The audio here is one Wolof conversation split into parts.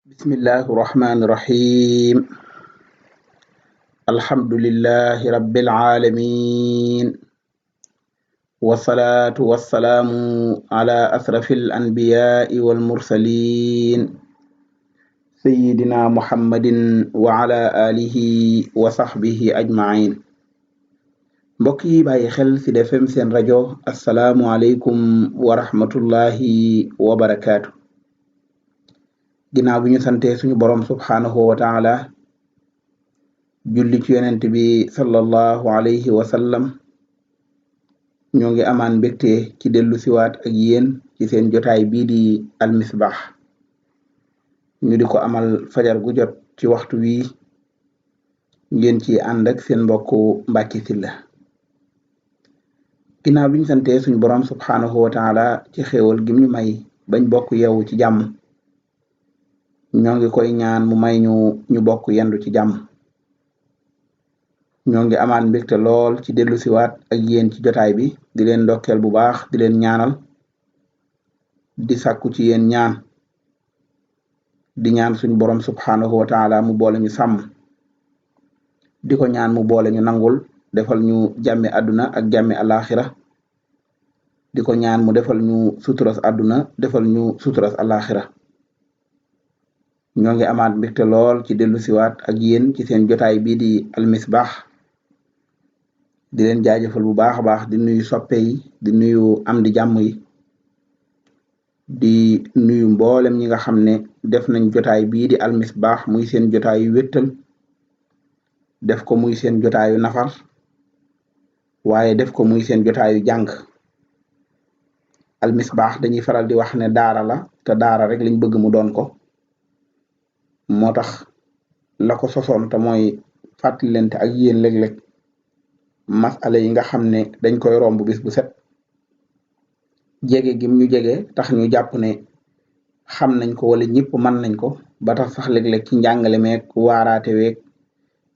bismillahi irrahmani irrahim alhamdulillahi rabbil alamin wasalaatu wasalaamu ala asrafil anbiyaai wal mursalin sayyidina muhammadin wa ala alihi wa sahbihi ajmain mbokk yi bàyyi xel ci Sud FM seen rajo assalaamu aleykum wa rahmatullahi wa barakaatu. ginnaaw bi ñu sante suñu borom subhaanahu wa taala julli ci yonent bi sallallahu alayhi wa sallam ñoo ngi amaan mbégte ci dellu siwaat ak yéen ci seen jotaay bii di almisbaax ñu di ko amal fajar gu jot ci waxtu wi ngeen ci ànd ak seen mbokku Mbàkke Sylla. ginnaaw bi ñu sante suñu borom subhaanahu wa taala ci xéewal gim ñu may bañ bokk yeewu ci jàmm ñoo ngi koy ñaan mu may ñu bokk yendu ci jàmm. ñoo ngi amaan mbégte lool ci dellu siwaat ak yéen ci jotaay bi di leen ndokkeel bu baax di leen ñaanal di sàkku ci yéen ñaan di ñaan suñu borom subhaanahu wa taala mu boole ñu sàmm di ko ñaan mu boole ñu nangul defal ñu jàmmi àdduna ak jàmmi alaxira di ko ñaan mu defal ñu suturas àdduna defal ñu suturas alaxira. ñoo ngi amaat mbégte lool ci dellu siwaat ak yéen ci seen jotaay bii di almisbaax di leen jaajëfal bu baax a baax di nuyu soppe yi di nuyu am di jàmm yi di nuyu mboolem ñi nga xam ne def nañ jotaay bii di almisbaax muy seen jotaayu wéttal def ko muy seen jotaayu nafar waaye def ko muy seen jotaayu jàng. almisbaax dañuy faral di wax ne daara la te daara rek lañ bëgg mu doon ko. moo tax la ko sosoon te mooy fàttalente ak yéen léeg-léeg masala yi nga xam ne dañ koy romb bis bu set jege gim ñu jege tax ñu jàpp ne xam nañ ko wala ñëpp mën nañ ko ba tax sax léeg-léeg ci njàngale meeg waaraate weeg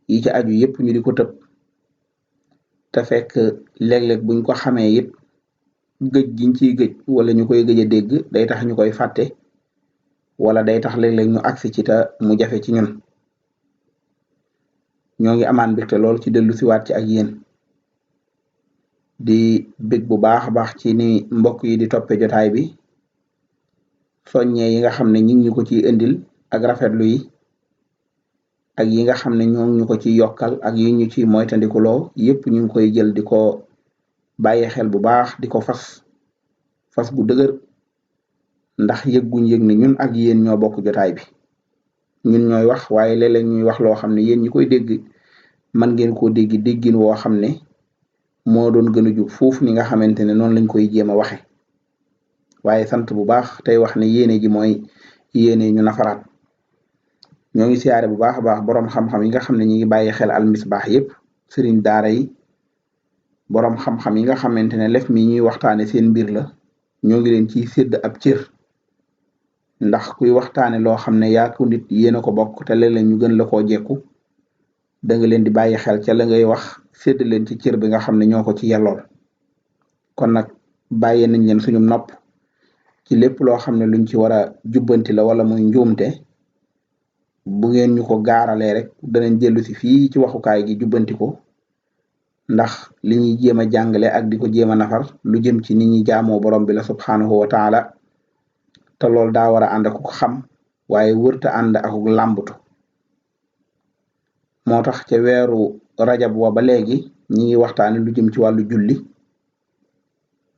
yi ci aju yëpp ñu di ko tëb te fekk léeg-léeg buñ ko xamee it gëj giñ ciy gëj wala ñu koy gëj a dégg day tax ñu koy fàtte wala day tax léeg-léeg ñu agsi ci ta mu jafe ci ñun. ñoo ngi amaan mbégte lool ci dellu siwaat ci ak yéen di bég bu baax a baax ci ni mbokk yi di toppe jotaay bi soññee yi nga xam ne ñu ngi ñu ko ciy indil ak rafetlu yi ak yi nga xam ne ñoo ngi ñu ko ciy yokkal ak yi ñu ciy moytandikuloo yépp ñu ngi koy jël di ko bàyyi xel bu baax di ko fas gu dëgër ndax yëgguñ yëg ne ñun ak yéen ñoo bokk jotaay bi ñun ñooy wax waaye léeg-léeg ñuy wax loo xam ne yéen ñi koy dégg man ngeen koo dégg déggin woo xam ne moo doon gën a jub foofu ni nga xamante ne noonu lañ koy jéem a waxe waaye sant bu baax tey wax ne yéene ji mooy yéene ñu nafaraat. ñoo ngi siyaare bu baax a baax boroom xam-xam yi nga xam ne ñi ngi bàyyi xel almisbaax yépp sëriñ daara yi boroom xam-xam yi nga xamante ne lef mi ñuy waxtaane seen mbir la ñoo ngi leen ciy sédd ab cër ndax kuy waxtaane loo xam ne yaa ko nit yéen a ko bokk te léeg-léeg ñu gën la koo jekku da nga leen di bàyyi xel ca la ngay wax sédd leen ci cër bi nga xam ne ñoo ko ci yellool. kon nag bàyyee nañ leen suñu nopp ci lépp loo xam ne luñ ci war a jubbanti la wala muy njuumte bu ngeen ñu ko gaaralee rek danañ dellu si fii ci waxukaay gi jubbanti ko ndax li ñuy jéem a jàngale ak di ko jéem a nafar lu jëm ci nit ñi jaamoo borom bi la subhaanahu wa taala te loolu daa war a ànd ak ko xam waaye wërta ànd ak làmbatu. moo tax ca weeru rajab wa ba léegi ñi ngi waxtaane lu jëm ci wàllu julli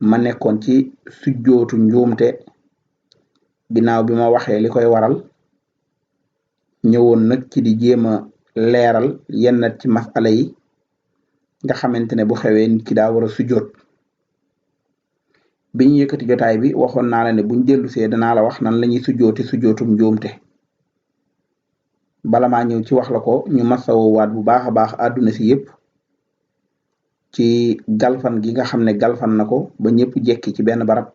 ma nekkoon ci sujjootu njuumte ginnaaw bi ma waxee li koy waral ñëwoon nag ci di jéem a leeral yenn ci masala yi nga xamante ne bu xewee nit ki daa war a sujjoot. bi ñu yëkkati jotaay bi waxoon naa la ne buñ dellu see danaa la wax nan la ñuy sujjootum njuumte bala maa ñëw ci wax la ko ñu masawowaat bu baax a baax àdduna si yëpp ci galfan gi nga xam ne galfan na ko ba ñëpp jekki ci benn barab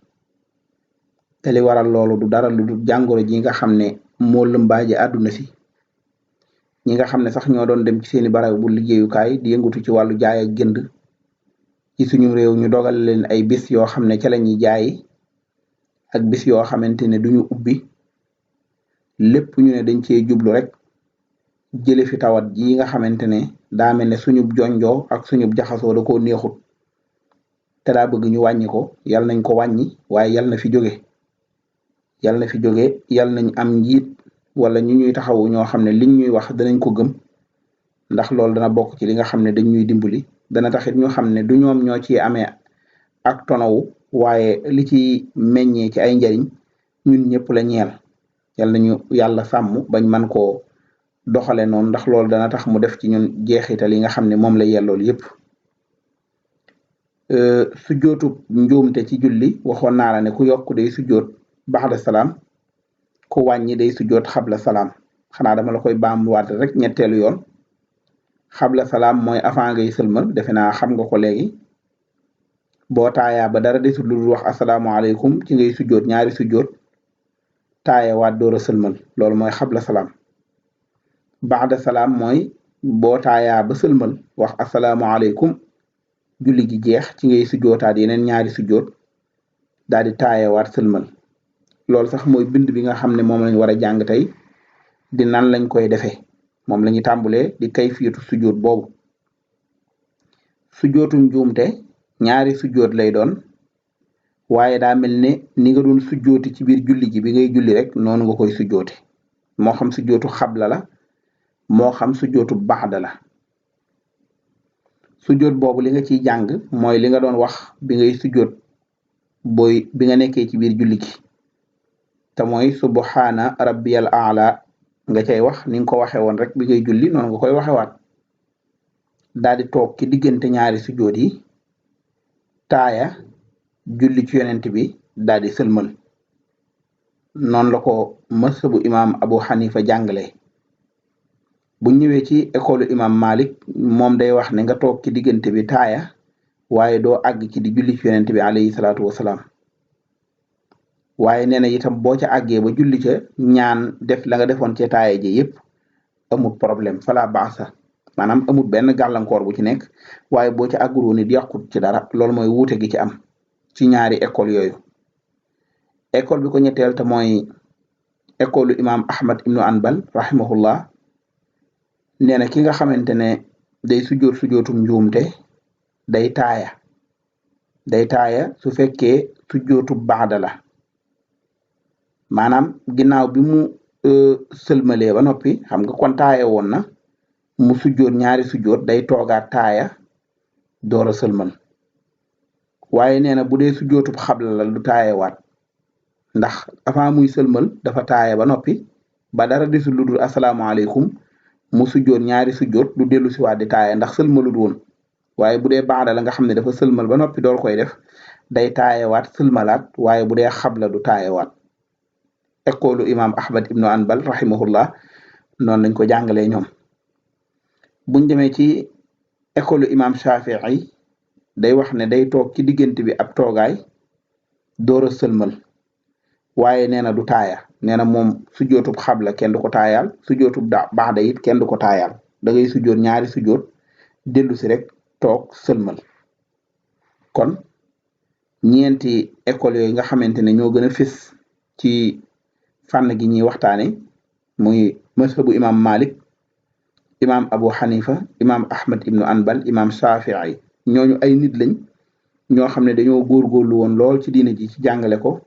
te li waral loolu du dara lu du jàngoro ji nga xam ne moo lëmbaaje àdduna si ñi nga xam ne sax ñoo doon dem ci seeni barab bu liggéeyukaay di yëngutu ci wàllu jaay ak jënd ci suñu réew ñu dogal leen ay bis yoo xam ne ca la ñuy jaay ak bis yoo xamante ne duñu ubbi lépp ñu ne dañ cee jublu rek jële fi tawat ji nga xamante ne daa mel ne suñu jonjoo ak suñu jaxasoo da koo neexut te daa bëgg ñu wàññi ko yal nañ ko wàññi waaye yal na fi jóge yal na fi jóge yal nañ am njiit wala ñu ñuy taxawu ñoo xam ne liñ ñuy wax danañ ko gëm ndax loolu dana bokk ci li nga xam ne dañ ñuy dimbali dana taxit ñu xam ne du ñoom ñoo ci amee ak tonawu waaye li ci meññee ci ay njariñ ñun ñëpp la ñeel yal nañu yàlla sàmm bañ man koo doxale noonu ndax loolu dana tax mu def ci ñun jeexital yi nga xam ne moom la yellool yépp sujjootu njuumte ci julli waxoon naa la ne ku yokk day sujjoot baxda salaam ku wàññi day sujjoot xabla salaam xanaa dama la koy baamuwaat rek ñetteelu yoon xabla salaam mooy avant ngay sëlmal defe naa xam nga ko léegi boo taayaa ba dara desul lu dul wax asalaamualeykum ci ngay sujjoot ñaari sujjoot taaya waat door a sëlmal loolu mooy xabla salaam baxda salaam mooy boo taayaa ba sëlmal wax asalaamualeykum julli gi jeex ci ngay sujjootaat yeneen ñaari sujjoot daal di taaya waat sëlmal loolu sax mooy bind bi nga xam ne moom lañ war a jàng tey di nan lañ koy defee moom la ñu tàmbulee di kayfiyatu sujjoot boobu sujjootu njuumte ñaari sujjoot lay doon waaye daa mel ne ni nga doon sujjooti ci biir julli gi bi ngay julli rek noonu nga koy sujjooti moo xam sujjootu xabla la moo xam sujjootu baxda la sujjoot boobu li nga ciy jàng mooy li nga doon wax bi ngay sujjoot bi nga nekkee ci biir julli gi te mooy subhaana rabbiyal aala nga cay wax ni nga ko waxe woon rek bi ngay julli noonu nga koy waxewaat daal di toog ci diggante ñaari sujjoot yi taaya julli ci yonent bi daal di sëlmal noonu la ko masabu imam Abu Hanifa jàngale bu ñëwee ci école imam Malik moom day wax ne nga toog ci diggante bi taaya waaye doo àgg ci di julli ci yonent bi alayhi salaatu wasalaam waaye nee na itam boo ca àggee ba julli ca ñaan def la nga defoon ca taaya ji yépp amul problème fala baasa maanaam amul benn gàllankoor bu ci nekk waaye boo ca àgguloo nit yàqut ci dara loolu mooy wuute gi ci am ci ñaari école yooyu école bi ko ñetteel te mooy école imam Ahmad ibnu Anbal rahimahullah nee na ki nga xamante ne day sujjootum njuumte day taaya su fekkee sujjootu baxda la maanaam ginnaaw bi mu sëlmalee ba noppi xam nga kon taaya woon na mu sujjoot ñaari sujjoot day toogaat taaya door a sëlmal waaye nee na bu dee sujjootub xabla la du taayewaat ndax avant muy sëlmal dafa taaya ba noppi ba dara desul lu dul asalaamaaleykum mu sujjoot ñaari sujjoot du dellu si waat di taaya ndax sëlmalut woon waaye bu dee baxda la nga xam ne dafa sëlmal ba noppi door koy def day taayewaat sëlmalaat waaye bu dee xabla du taayewaat école imam Ahmad ibnu Anbal rahimahullah noonu lañ ko jàngalee ñoom buñ demee ci école imam Shafii day wax ne day toog ci diggante bi ab toogaay door a sëlmal waaye nee na du taaya nee na moom sujjootub xabla kenn du ko taayaal sujjootub baxda it kenn du ko taayaal da ngay sujjoot ñaari sujjoot dellu si rek toog sëlmal kon ñeenti école yooyu nga xamante ne ñoo gën a fës ci fànn gi ñuy waxtaane muy mazhabu imam Malik imam Abu Hanifa imam Ahmad ibnu Anbal imam Shafii ñooñu ay nit lañ ñoo xam ne dañoo góorgóorlu woon lool ci diine ji ci jàngale ko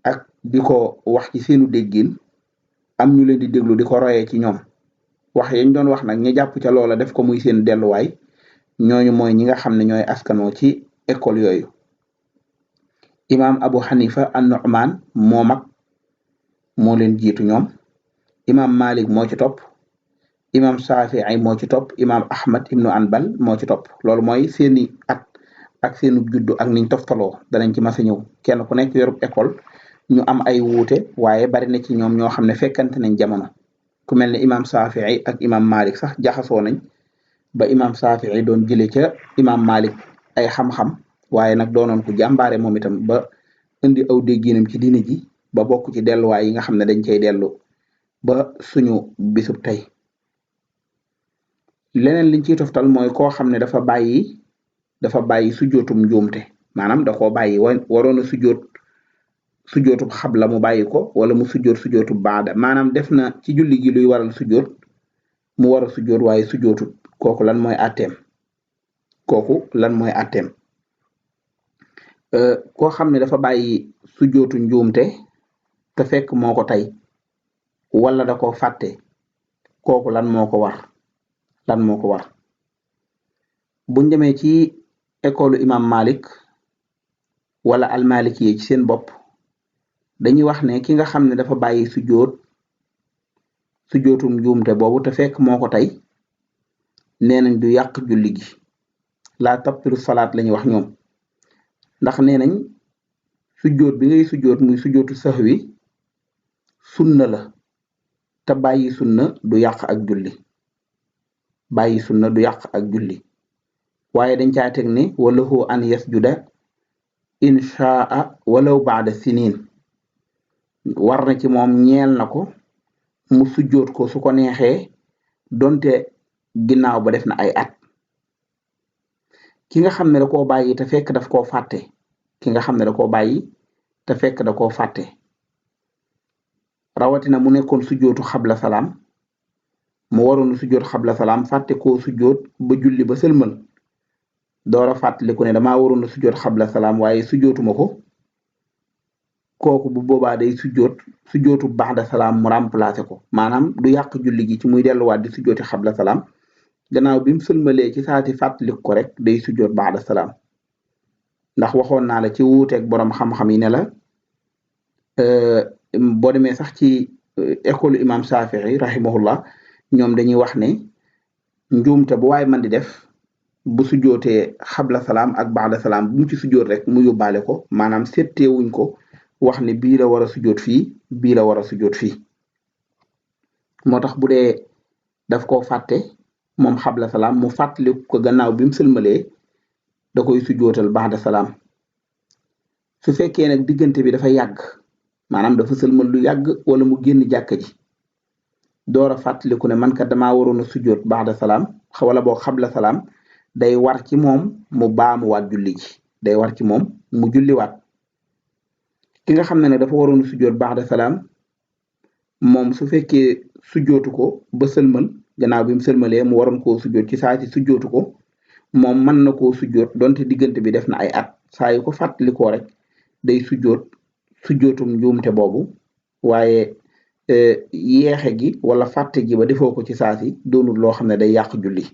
ak di ko wax ci seenu déggin am ñu leen di déglu di ko royee ci ñoom wax yañ doon wax nag ñu jàpp ca loola def ko muy seen delluwaay ñooñu mooy ñi nga xam ne ñooy askanoo ci école yooyu imam Abu Hanifa an-Nu'man moo mag moo leen jiitu ñoom imam Malik moo ci topp imam Shafii moo ci topp imam Ahmad ibnu Anbal moo ci topp loolu mooy seeni at ak seenu juddu ak niñ toftaloo danañ ci mas a ñëw kenn ku nekk yorub école ñu am ay wuute waaye bari na ci ñoom ñoo xam ne fekkante nañ jamono ku mel ne imam Shafii ak imam Malik sax jaxasoo nañ ba imam Shafii doon jële ca imam Malik ay xam-xam waaye nag doonoon ku jàmbaare moom itam ba indi aw dégginam ci diine ji ba bokk ci delluwaay yi nga xam ne dañ cay dellu ba suñu bisub tey leneen liñ ciy toftal mooy koo xam ne dafa bàyyi sujjootum njuumte maanaam da koo bàyyi waroon a sujjoot sujootub xabla mu bàyyi ko wala mu sujoot sujootub baada maanaam def na ci julli gi luy waral sujoot mu war a sujoot waaye sujootut kooku lan mooy atteem koo xam ne dafa bàyyi sujootu njuumte te fekk moo ko tey wala da ko fàtte kooku lan moo ko war buñ demee ci école imam Malik wala almaliki yi ci seen bopp dañuy wax ne ki nga xam ne dafa bàyyi sujootum njuumte boobu te fekk moo ko tey nee nañ du yàq julli gi laa tabtilu salaat lañuy wax ñoom ndax nee nañ sujoot bi ngay sujoot muy sujootu sahwi sunna la te bàyyi sunna du yàq ak julli waaye dañ caa teg ne walahu an yasjuda inchaa walaw baada sinin war na ci moom ñeel na ko mu sujjoot ko su ko neexee donte ginnaaw ba def na ay at ki nga xam ne da koo bàyyi te fekk daf koo fàtte rawatina mu nekkoon sujjootu xabla salaam mu waroon sujjoot xabla salaam fàtte koo sujjoot ba julli ba sëlmal doora fàttaliku ne damaa waroon sujjoot xabla salaam waaye sujjootuma ko kooku bu boobaa day sujjootu baxda salaam mu remplacé ko maanaam du yàq julli gi ci muy delluwaat di sujjooti xabla salaam gannaaw bi mu sëlmalee ci saati fàttaliku ko rek day sujjoot baxda salaam ndax waxoon naa la ci wuuteeg boroom xam-xam yi ne la boo demee sax ci école imam Shafii rahimahullah ñoom dañuy wax ne njuumte bu waay man di def bu sujootee xabla salaam ak baxda salaam bu mu ci sujoot rek mu yóbbaale ko maanaam settewuñ ko wax ne bii la war a sujoot fii bii la war a sujoot fii moo tax bu dee daf koo fàtte moom xabla salaam mu fàttaliku ko gannaaw bi mu sëlmalee da koy sujootal baxda salaam su fekkee nag diggante bi dafa yàgg maanaam dafa sëlmal lu yàgg wala mu génn jàkka ji door a fàttaliku ne man kat damaa waroon a sujoot baxda salaam wala boo xabla salaam day war ci moom mu baamuwaat julli gi day war ci moom mu julliwaat ki nga xam ne nag dafa waroon sujjoot baxda salaam moom su fekkee sujjootu ko ba sëlmal gannaaw bi mu sëlmalee mu waroon koo sujjoot ci saa si sujjootu ko moom mën na koo sujjoot donte diggante bi def na ay at saa yu ko fàttalikoo rek day sujjootum njuumte boobu waaye yeexe gi wala fàtte gi ba defoo ko ci saa si doonul loo xam ne day yàq julli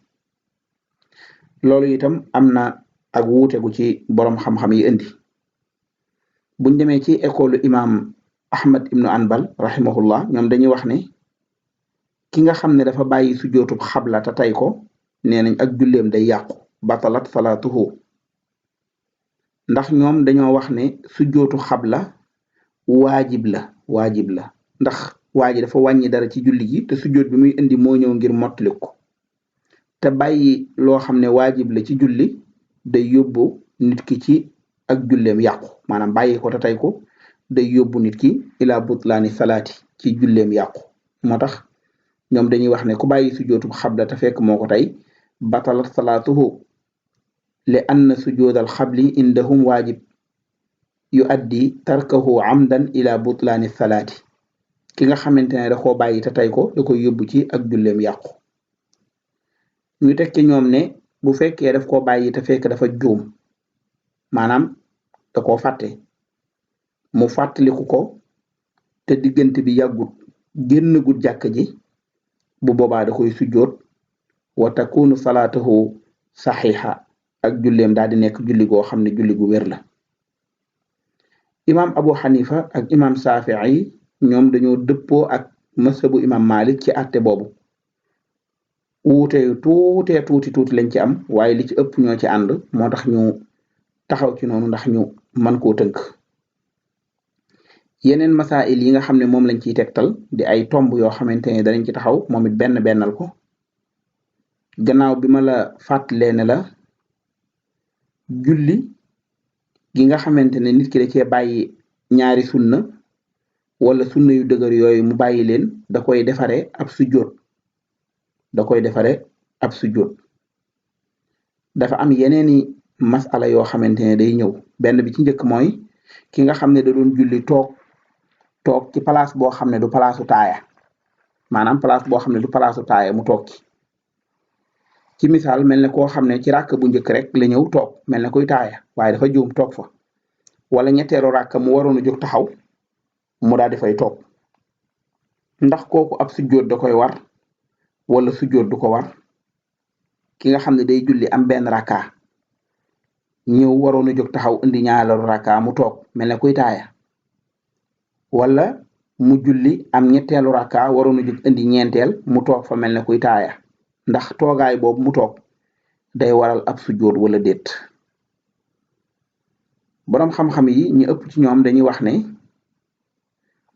loolu itam am na ak wuute gu ci boroom xam-xam yi indi buñ demee ci école imam Ahmad ibnu Anbal rahimahullah ñoom dañuy wax ne ki nga xam ne dafa bàyyi sujjootub xabla te tey ko nee nañ ak julleem day yàqu batalat salaatuhu ndax ñoom dañoo wax ne sujjootu xabla waajib la ndax waaji dafa wàññi dara ci julli gi te sujjoot bi muy indi moo ñëw ngir mottali ko te bàyyi loo xam ne waajib la ci julli day yóbbu nit ki ci ak julleem yàqu maanaam bàyyi ko te tey ko day yóbbu nit ki ila butlaani salaati ci julleem yàqu moo tax ñoom dañuy wax ne ku bàyyi sujjootub xabla te fekk moo ko tey batalat salaatuhu li anna sujjoodal xabli indahum waajib yu addi tarkahu amdan ila butlaani salaati ki nga xamante ne da koo bàyyi te tey ko da koy yóbbu ci ak julleem yàqu ñu teg ci ñoom ne bu fekkee daf koo bàyyi te fekk dafa juum maanaam da koo fàtte mu fàttaliku ko te diggante bi yàggut génn gut jàkk ji bu boobaa da koy sujjoot wa takunu salaatuhu saxiixa ak julleem daal di nekk julli goo xam ne julli gu wér la imam Abu Xanifa ak imam Shafii ñoom dañoo dëppoo ak masabu imam Malik ci àtte boobu wuute yu tuuti lañ ci am waaye li ci ëpp ñoo ci ànd moo tax ñu taxaw ci noonu ndax ñu mën koo tënk yeneen masail yi nga xam ne moom lañ ciy tegtal di ay tomb yoo xamante ne danañ ci taxaw moom it bennal ko gannaaw bi ma la fàttalee ne la julli gi nga xamante ne nit ki da cee bàyyi ñaari sunna wala sunna yu dëgër yooyu mu bàyyi leen da koy defare ab sujjóot dafa am yeneeni masala yoo xamante ne day ñëw benn bi ci njëkk mooy ki nga xam ne da doon julli toog ci place boo xam ne du palaasu taaya maanaam place boo xam ne du palaasu taaya mu toog ci misaal mel ne koo xam ne ci ràkk bu njëkk rek la ñëw toog mel ne kuy taaya waaye dafa juum toog fa wala ñetteelu ràkk mu waroon a jóg taxaw mu daal di fay toog ndax kooku ab sujjóot da koy war wala sujjóot du ko war ki nga xam ne day julli am benn rakka ñëw waroon a jóg taxaw indi ñaareelu rakka mu toog mel ne kuy taaya wala mu julli am ñetteelu rakka waroon a jóg indi ñeenteel mu toog fa mel ne kuy taaya ndax toogaay boobu mu toog day waral ab sujjóot wala déet boroom xam-xam yi ñu ëpp ci ñoom dañuy wax ne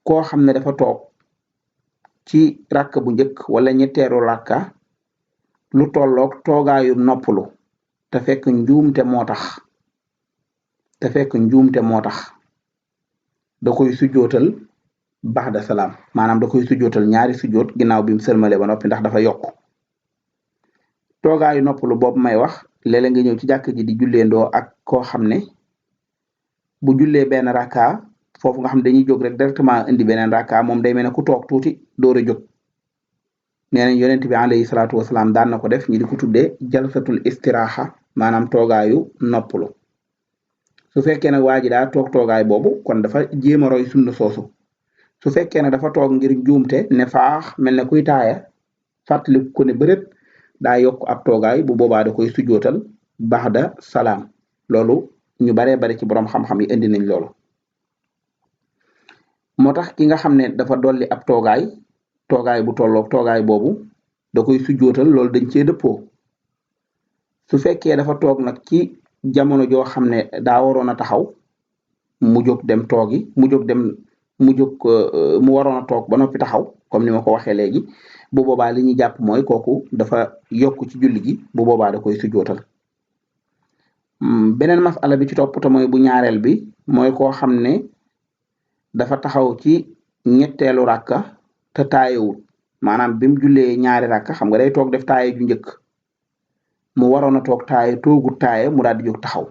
koo xam ne dafa toog ci rakk bu njëkk wala ñetteelu rakka lu tolloog toogaayu noppalu te fekk njuumte moo tax da koy sujjootal baxda salaam maanaam da koy sujjootal ñaari sujjoot ginnaaw bi mu sëlmale ba noppi ndax dafa yokk toogaayu noppalu boobu may wax léeg-léeg nga ñëw ci jàkk ji di julleendoo ak koo xam ne bu jullee benn rakka foofu nga xam ne dañuy jóg rek directement indi beneen rakka moom day mel ne ku toog tuuti door a jóg nee nañ yonent bi alayhi salaatu wasalaam daan na ko def ñi di ko tuddee jalsatul istiraaxa maanaam toogaayu noppalu su fekkee nag waa ji daa toogaay boobu kon dafa jéem a roy sunna soosu su fekkee nag dafa toog ngir njuumte ne faax mel ne kuy taaya fàttali ko ne bërët daa yokk ab toogaay bu boobaa da koy sujjootal baxda salaam loolu ñu baree bari ci borom xam-xam yi indi nañ loolu moo tax ki nga xam ne dafa dolli ab toogaay bu tolloog toogaay boobu da koy sujjootal loolu dañ cee dëppoo su fekkee dafa toog nag ci jamono joo xam ne daa waroon a taxaw mu jóg dem toogi mu waroon a toog ba noppi taxaw comme ni ma ko waxee léegi bu boobaa li ñuy jàpp mooy kooku dafa yokk ci julli gi bu boobaa da koy sujjootal beneen masala bi ci topp te mooy bu ñaareel bi mooy koo xam ne dafa taxaw ci ñetteelu rakka te taayewul maanaam bi mu jullee ñaari rakka xam nga day toog def taaye ju njëkk mu waroon a toog toogut taaye mu daal di jóg taxaw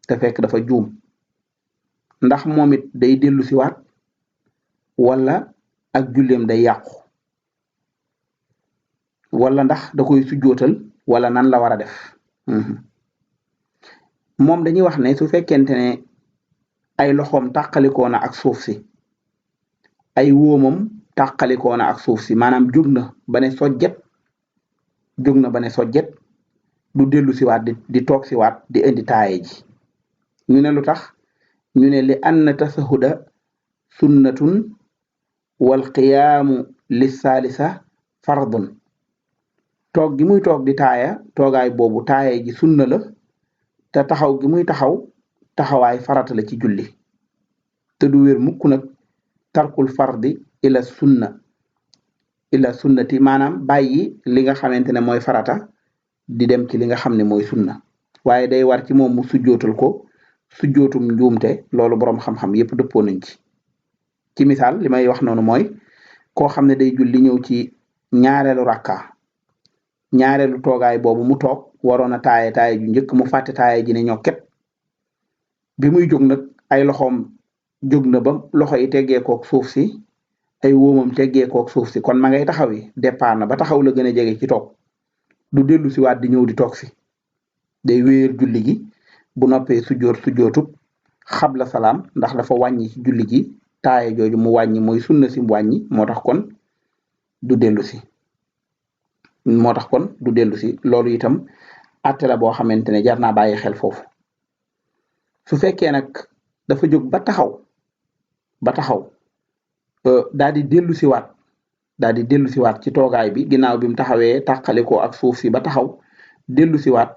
te fekk dafa juum ndax moom it day dellu si waat wala ak julleem day yàqu wala ndax da koy sujjootal wala nan la war a def moom dañuy wax ne su fekkente ne ay loxoom tàqalikoona ak suuf si ay wóomam tàqalikoona ak suuf si maanaam jóg na ba ne sojjet du dellu siwaat di toog siwaat di indi taaye ji ñu ne lu tax ñu ne li anna tasahuda sunnatun wal qiyaamu lissalisa fardun toog gi muy toog di taaya toogaay boobu taaye ji sunna la te taxaw gi muy taxawaay farata la ci julli te du wér mukk nag tarkul fardi ila sunnati maanaam bàyyi li nga xamante ne mooy farata di dem ci li nga xam ne mooy sunna waaye day war ci moom mu sujjootal ko sujjootum njuumte loolu boroom xam-xam yépp dëppoo nañ ci misaal li may wax noonu mooy koo xam ne day julli ñëw ci ñaareelu rakka ñaareelu toogaay boobu mu toog waroon a taaye ju njëkk mu fàtte taaye ji ne ñokket bi muy jóg nag ay loxoom jóg na ba loxo yi teggee kook suuf si ay wóomam teggee kook suuf si kon ma ngay taxaw yi départ na ba taxaw la gën a jege ci toog du dellu si waat di ñëw di toog si day wéer julli gi bu noppee sujjootub xabla salaam ndax dafa wàññi ci julli gi taaye jooju mu wàññi mooy sunna si mu wàññi moo tax kon du dellu si loolu itam atte la boo xamante ne jar naa bàyyi xel foofu su fekkee nag dafa jóg ba taxaw daal di dellu siwaat ci toogaay bi ginnaaw bi mu taxawee tàqalikoo ak suuf si ba taxaw dellu siwaat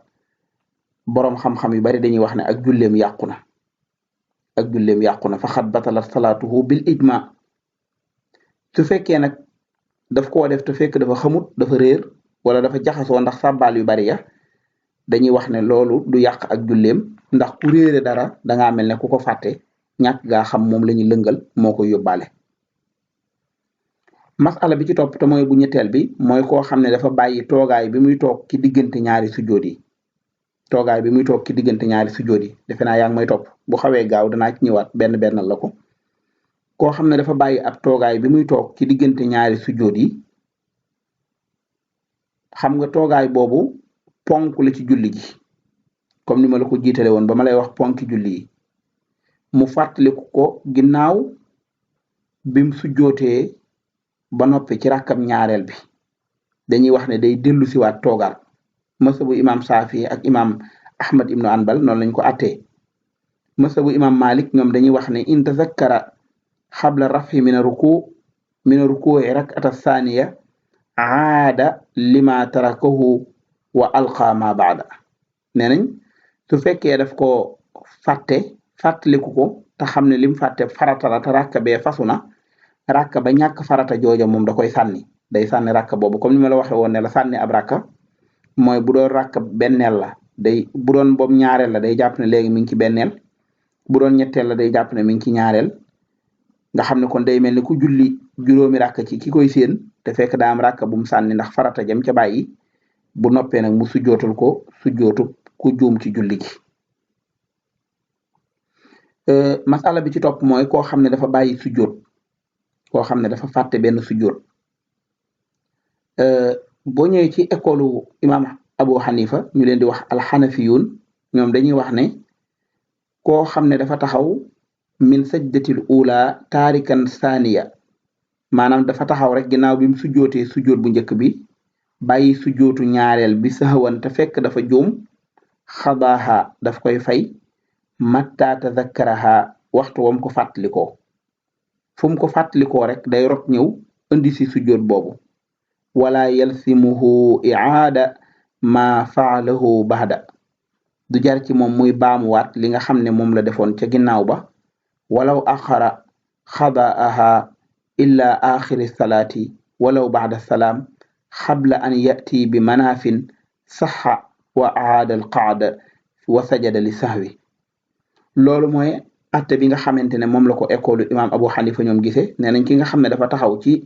boroom xam-xam yu bari dañuy wax ne ak julleem yàqu na faqad batalat salaatuhu bil ijma su fekkee nag daf koo def te fekk dafa xamut dafa réer wala dafa jaxasoo ndax sàbbaal yu bari ya dañuy wax ne loolu du yàq ak julleem ndax ku réere dara dangaa mel ne ku ko fàtte ñàkk gaa xam moom la ñuy lëngal moo koy yóbbaale masala bi ci topp te mooy bu ñetteel bi mooy koo xam ne dafa bàyyi toogaay bi muy toog ci diggante ñaari sujjoot yi toogaay bi muy toog ci diggante ñaari sujjóot yi defe naa yaa ngi may topp bu xawee gaaw danaa ci ñëwaat benn bennal la ko koo xam ne dafa bàyyi ab toogaay bi muy toog ci diggante ñaari sujjóot yi xam nga toogaay boobu ponk la ci julli gi comme ni ma la ko jiitale woon ba ma lay wax ponki julli yi mu fàttaliku ko ginnaaw bim sujjootee ba noppi ci rakkam ñaareel bi dañuy wax ne day dellu siwaat toogaat masabu imam Saafi ak imam Ahmad ibnu Anbal noonu lañ ko attee masabu imam Malik ñoom dañuy wax ne in tazakkara xabla rafi min ruku'i rak'ata thaniya aada lima tarakahu wa alqa ma baada nee nañ su fekkee daf ko fàttaliku ko te xam ne lim fàtte farata la te rakka bee fasu na rakka ba ñàkk farata jooja moom da koy sànni day sànni rakka boobu comme ni ma la waxee woon ne la sànni ab rakka mooy bu doon rakka benneel la day bu doon boobu ñaareel la day jàpp ne léegi mi ngi ci benneel bu doon ñetteel la day jàpp ne mi ngi ci ñaareel nga xam ne kon day mel ni ku julli juróomi rakka ci ki koy séen te fekk daa am rakka bu mu sànni ndax farata jëm ca bàyyi bu noppee nag mu sujjootal ko sujjootu ku juum ci julli gi masala bi ci topp mooy koo xam ne dafa bàyyi sujjoot koo xam ne dafa fàtte benn sujjoot boo ñëwee ci école imam Abu Hanifa ñu leen di wax alxanafiyun ñoom dañuy wax ne koo xam ne dafa taxaw min sajdatil ula taarikan saaniya maanaam dafa taxaw rek ginnaaw bi mu sujjootee sujjoot bu njëkk bi bàyyi sujjootu ñaareel bi saxawan te fekk dafa juum xadaaha daf koy fay matta tazakkaraha waxtu wam ko fàttalikoo fu mu ko fàttalikoo rek day rot ñëw indi si sujjoot boobu wala yalsimuhu i'aada ma faalahu baxda du jar ci moom muy baamuwaat li nga xam ne moom la defoon ca ginnaaw ba walaw axara xadaaha illa axiri salaati walaw baxda salaam xabla an yati bi manaafin saxa wa aada al qaada wa sajada li sahwi loolu mooy atte bi nga xamante ne moom la ko école imam Abu Hanifa ñoom gisee nee nañ ki nga xam ne dafa taxaw ci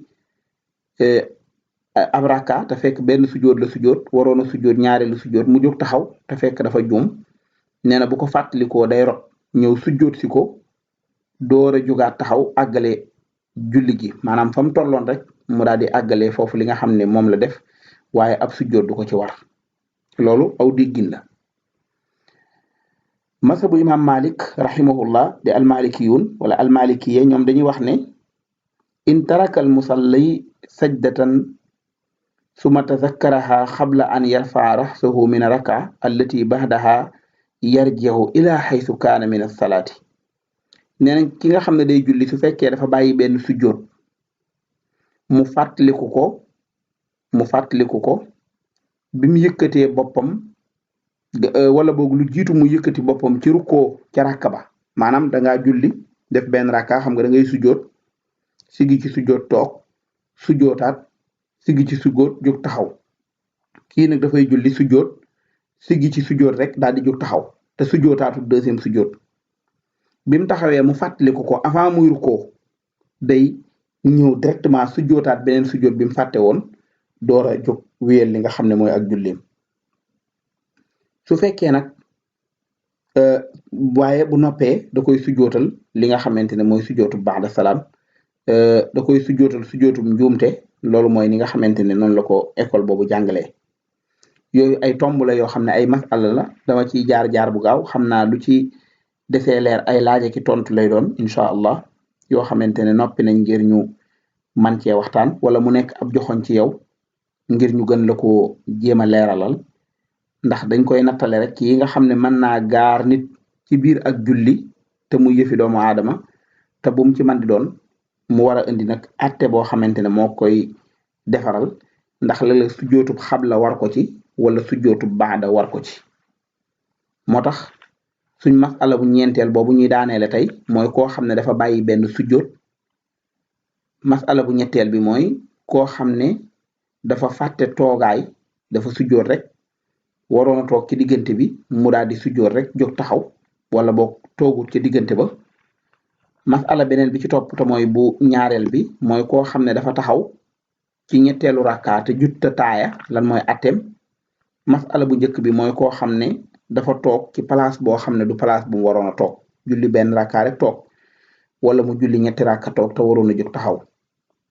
ab rakka te fekk benn sujjoot la sujjoot waroon a sujjoot ñaareelu sujjoot mu jóg taxaw te fekk dafa juum nee na bu ko fàttalikoo day rot ñëw sujjoot si ko door a jógaat taxaw àggale julli gi maanaam fa mu tolloon rek mu daal di àggale foofu li nga xam ne moom la def waaye ab sujjoot du ko ci war loolu aw déggin la masabu imam Malik rahimahullah di almalikiyun wala almalikiye ñoom dañuy wax ne in taraka al musalli sajdatan suma tazakkaraha xabla an yarfaa raxsahu min raka allati baxdaha yarji'u ila xaysu kaana min alsalaati nee nañ ki nga xam ne day julli su fekkee dafa bàyyi benn sujjoot mu fàttaliku ko bi mu yëkkatee boppam wala boog lu jiitu mu yëkkati boppam ci rukkoo ca rakka ba maanaam dangaa julli def benn rakka xam nga da ngay sujjoot sigi ci sujjoot toog sujjootaat sigi ci sujjoot jóg taxaw kii nag dafay julli sujjoot sigi ci sujjoot rek daal di jóg taxaw te sujjootaatu deuxième sujjoot bi mu taxawee mu fàttaliku ko avant muy rukkoo day ñëw directement sujjootaat beneen sujjoot bi mu fàtte woon door a jóg wéyal li nga xam ne mooy ak julleem su fekkee nag waaye bu noppee da koy sujjootal li nga xamante ne mooy sujjootu ba'da salaam da koy sujjootal sujjootum njuumte loolu mooy ni nga xamante ne noonu la ko école boobu jàngalee yooyu ay tomb la yoo xam ne ay masala la dama ciy jaar bu gaaw xam naa lu ci desee leer ay laaje ki tontu lay doon incha allah yoo xamante ne noppi nañ ngir ñu man cee waxtaan wala mu nekk ab joxoñ ci yow ngir ñu gën la ko jéem a leeralal ndax dañ koy nattale rek yi nga xam ne mën naa gaar nit ci biir ak julli te muy yëfi doomu aadama te bu mu ci man di doon mu war a indi nag atte boo xamante ne moo koy defaral ndax la sujjootub xabla war ko ci wala sujjootub baada war ko ci moo tax suñ masala bu ñeenteel boobu ñuy daaneele tey mooy koo xam ne dafa bàyyi benn sujjoot masala bu ñetteel bi mooy koo xam ne dafa fàtte toogaay dafa sujjoot rek waroon a toog ci diggante bi mu daal di sujjoot rek jóg taxaw wala boog toogut ci diggante ba masala beneen bi ci topp te mooy bu ñaareel bi mooy koo xam ne dafa taxaw ci ñetteelu rakka te jutta taaya lan mooy atteem masala bu njëkk bi mooy koo xam ne dafa toog ci place boo xam ne du place bu mu waroon a toog julli benn rakka rek toog wala mu julli ñetti rakka toog te waroon a jóg taxaw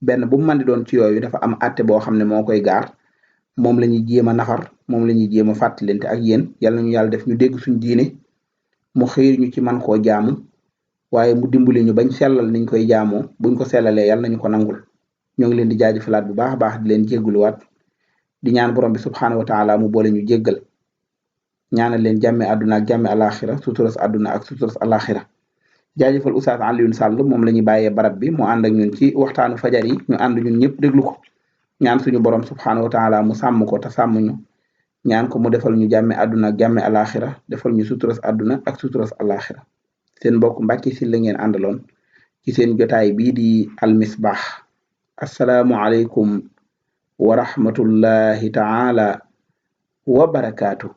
benn bu mu mën di doon ci yooyu dafa am àtte boo xam ne moo koy gaar moom la ñuy jéem a nafar moom la ñuy jéem a fàttalante ak yéen yàlla nañu yàlla def ñu dégg suñ diine mu xiir ñu ci man koo jaamu waaye mu dimbali ñu bañ sellal niñ koy jaamoo buñ ko sellalee yàlla nañu ko nangul ñoo ngi leen di jaajëfalaat bu baax a baax di leen jégguluwaat di ñaan borom bi subxanahu wa taala mu boole ñu jéggal ñaanal leen jàmme àdduna ak jàmme alaxira suturas àdduna ak suturas alaxira jaajëfal Oustaz Alioune Sall moom la ñuy bàyyee barab bi mu ànd ak ñun ci waxtaanu fajar yi ñu ànd ñun ñëpp déglu ko ñaan suñu borom subxanahu wa taala mu sàmm ko te sàmm ñu ñaan ko mu defal ñu jàmme àdduna ak jàmme alaxira defal ñu suturas àdduna ak suturas alaxira seen mbokk Mbàkke Sylla ngeen àndaloon ci seen jotaay bii di almisbaax asalaamualeykum wa rahmatullahi taala wa barakaatu.